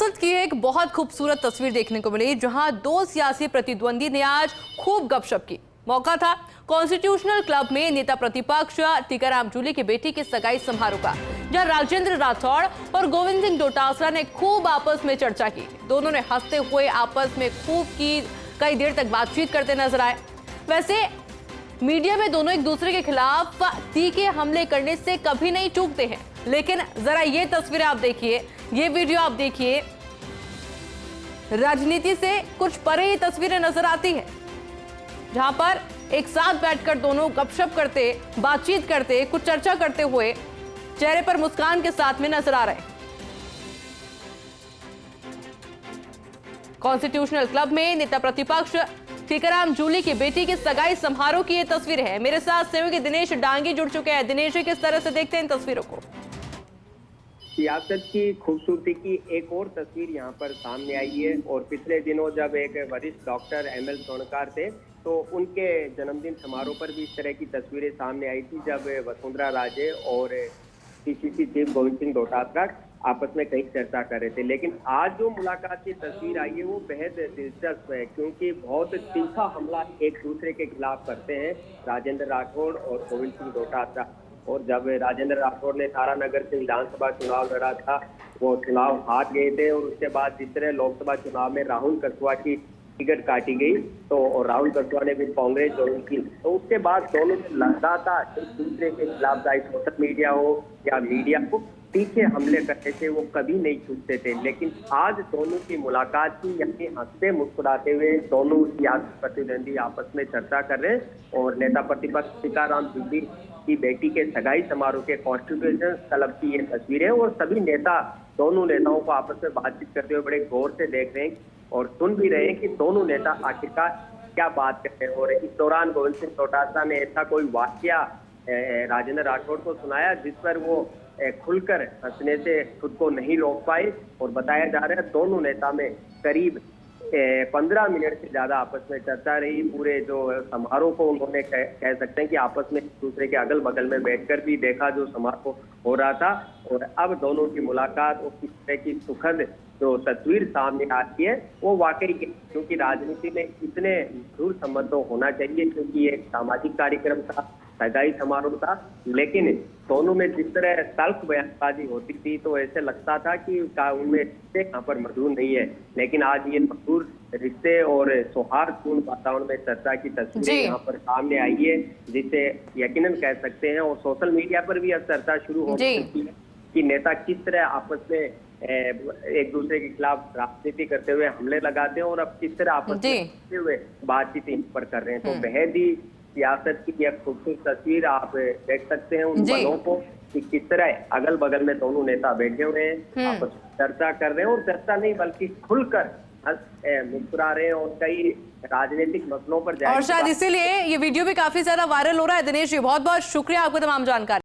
सियासत की एक बहुत खूबसूरत तस्वीर देखने को मिली, जहां दो सियासी प्रतिद्वंदी ने आज खूब गपशप की। मौका था कॉन्स्टिट्यूशनल क्लब में नेता प्रतिपक्ष टीकाराम जूली की बेटी के सगाई समारोह का, जहां राजेंद्र राठौड़ और गोविंद सिंह डोटासरा ने खूब आपस में चर्चा की। दोनों ने हंसते हुए आपस में खूब की कई देर तक बातचीत करते नजर आए। वैसे मीडिया में दोनों एक दूसरे के खिलाफ तीखे हमले करने से कभी नहीं चूकते हैं, लेकिन जरा ये तस्वीरें आप देखिए, ये वीडियो आप देखिए, राजनीति से कुछ परे ये तस्वीरें नजर आती हैं, जहां पर एक साथ बैठकर दोनों गपशप करते, बातचीत करते, कुछ चर्चा करते हुए चेहरे पर मुस्कान के साथ में नजर आ रहे हैं। कॉन्स्टिट्यूशनल क्लब में नेता प्रतिपक्ष टीकाराम जूली की बेटी की सगाई समारोह की ये तस्वीर है। मेरे साथ सहयोगी दिनेश डांगी जुड़ चुके हैं। दिनेश, किस तरह से देखते हैं इन तस्वीरों को? सियासत की खूबसूरती की एक और तस्वीर यहाँ पर सामने आई है। और पिछले दिनों जब एक वरिष्ठ डॉक्टर एमएल सोनकार थे, तो उनके जन्मदिन समारोह पर भी इस तरह की तस्वीरें सामने आई थी, जब वसुंधरा राजे और पीसीसी चीफ गोविंद सिंह डोटासरा आपस में कई चर्चा कर रहे थे। लेकिन आज जो मुलाकात की तस्वीर आई है वो बेहद दिलचस्प है, क्योंकि बहुत तीखा हमला एक दूसरे के खिलाफ करते हैं राजेंद्र राठौड़ और गोविंद सिंह डोटासरा। और जब राजेंद्र राठौड़ ने तारानगर से विधानसभा चुनाव लड़ा था, वो चुनाव हार गए थे। और उसके बाद जिस तरह लोकसभा चुनाव में राहुल कसवा की टिकट काटी गई, तो और राहुल कसवा ने भी कांग्रेस ज्वाइन की, तो उसके बाद दोनों लगातार एक दूसरे के खिलाफ, चाहे सोशल मीडिया हो या मीडिया को, तीखे हमले करते थे, वो कभी नहीं चूकते थे। लेकिन आज दोनों की मुलाकात की, यानी हंसते मुस्कुराते हुए दोनों सियासी प्रतिद्वंदी आपस में चर्चा कर रहे हैं। और नेता प्रतिपक्ष टीकाराम जूली की बेटी के सगाई समारोह के कॉन्स्टिट्यूशन क्लब की ये तस्वीर है। और सभी नेता, दोनों नेताओं को आपस में बातचीत करते हुए बड़े गौर से देख रहे हैं और सुन भी रहे हैं कि दोनों नेता आखिरकार क्या बात करते हैं। और इस दौरान गोविंद सिंह डोटासरा ने ऐसा कोई वाकया राजेंद्र राठौड़ को सुनाया जिस पर वो खुलकर हंसने से खुद को नहीं रोक पाए। और बताया जा रहा है दोनों नेता में करीब 15 मिनट से ज्यादा आपस में चर्चा रही। पूरे जो समारोह को उन्होंने कह सकते हैं कि आपस में एक दूसरे के अगल बगल में बैठकर भी देखा जो समारोह हो रहा था। और अब दोनों की मुलाकात और किस तरह की सुखद जो तस्वीर सामने आती है वो वाकई, क्योंकि राजनीति में इतने दूर संबंध तो होना चाहिए, क्योंकि एक सामाजिक कार्यक्रम था, सगाई समारोह था। लेकिन दोनों में जिस तरह तल्ख बयानबाजी होती थी, तो ऐसे लगता था कि उनमें रिश्ते यहाँ पर मधुर नहीं है। लेकिन आज ये मधुर रिश्ते और सौहार्दपूर्ण वातावरण में चर्चा की तस्वीरें यहाँ पर सामने आई है, जिसे यकीनन कह सकते हैं। और सोशल मीडिया पर भी अब चर्चा शुरू हो चुकी है कि नेता किस तरह आपस में एक दूसरे के खिलाफ राजनीति करते हुए हमले लगाते हैं, और अब किस तरह आपस में करते हुए बातचीत इन पर कर रहे हैं। तो बेहद ही सियासत की एक खूबसूरत तस्वीर आप देख सकते हैं उन पलों को, कि किस तरह अगल बगल में दोनों नेता बैठे हुए हैं, आपस में चर्चा कर रहे हैं। और चर्चा नहीं बल्कि खुलकर मुस्कुरा रहे हैं और कई राजनीतिक मसलों पर। और शायद इसीलिए ये वीडियो भी काफी ज्यादा वायरल हो रहा है। दिनेश जी, बहुत बहुत शुक्रिया आपको तमाम जानकारी।